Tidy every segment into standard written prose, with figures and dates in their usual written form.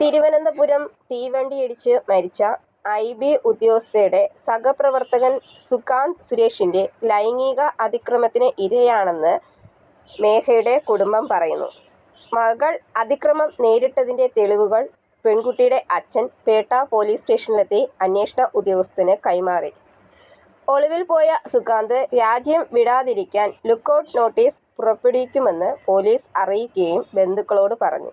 തിരുവനന്തപുരം തീവണ്ടിയിടിച്ച് മരിച്ച ഐ.ബി. ഉദ്യോഗസ്ഥയുടെ സഹപ്രവർത്തകൻ സുകാന്ത് സുരേഷിന്റെ ലൈംഗിക അതിക്രമത്തിന് ഇരയാണെന്ന് മേഘയുടെ കുടുംബം പറയുന്നു. മകൾ അതിക്രമം നേരിട്ടതിന്റെ തെളിവുകൾ പെൺകുട്ടിയുടെ അച്ഛൻ പേട്ട പോലീസ് സ്റ്റേഷനിലെത്തി അന്വേഷണ ഉദ്യോഗസ്ഥന് കൈമാറി. ഒളിവിൽ പോയ സുകാന്ത് രാജ്യം വിടാതിരിക്കാൻ ലുക്കൌട്ട് നോട്ടീസ് പുറപ്പെടുവിക്കുമെന്ന് പോലീസ് അറിയിക്കുകയും ബന്ധുക്കളോട് പറഞ്ഞു.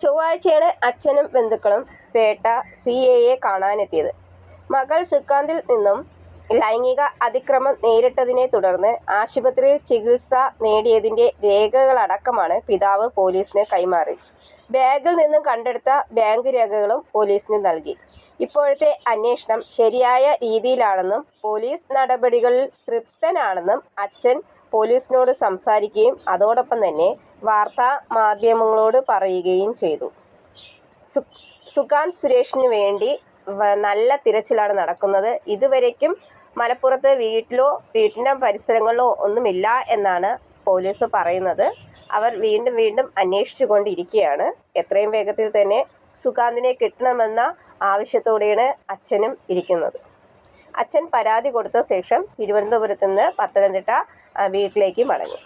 ചൊവ്വാഴ്ചയാണ് അച്ഛനും ബന്ധുക്കളും പേട്ട സി.ഐയെ കാണാനെത്തിയത്. മകൾ സുകാന്തിൽ നിന്നും ലൈംഗിക അതിക്രമം നേരിട്ടതിനെ തുടർന്ന് ആശുപത്രിയിൽ ചികിത്സ നേടിയതിന്റെ രേഖകളടക്കമാണ് പിതാവ് പോലീസിന് കൈമാറി. ബാഗിൽ നിന്നും കണ്ടെടുത്ത ബാങ്ക് രേഖകളും പോലീസിന് നൽകി. ഇപ്പോഴത്തെ അന്വേഷണം ശരിയായ രീതിയിലാണെന്നും പോലീസ് നടപടികളിൽ തൃപ്തനാണെന്നും അച്ഛൻ പോലീസിനോട് സംസാരിക്കുകയും അതോടൊപ്പം തന്നെ വാർത്താ മാധ്യമങ്ങളോട് പറയുകയും ചെയ്തു. സുകാന്ത് സുരേഷിനു വേണ്ടി നല്ല തിരച്ചിലാണ് നടക്കുന്നത്. ഇതുവരയ്ക്കും മലപ്പുറത്ത് വീട്ടിലോ വീട്ടിൻ്റെ പരിസരങ്ങളിലോ ഒന്നുമില്ല എന്നാണ് പോലീസ് പറയുന്നത്. അവർ വീണ്ടും അന്വേഷിച്ചു കൊണ്ടിരിക്കുകയാണ്. എത്രയും വേഗത്തിൽ തന്നെ സുകാന്തിനെ കിട്ടണമെന്ന ആവശ്യത്തോടെയാണ് അച്ഛനും ഇരിക്കുന്നത്. അച്ഛൻ പരാതി കൊടുത്ത ശേഷം തിരുവനന്തപുരത്ത് നിന്ന് പത്തനംതിട്ട വീട്ടിലേക്ക് മടങ്ങി.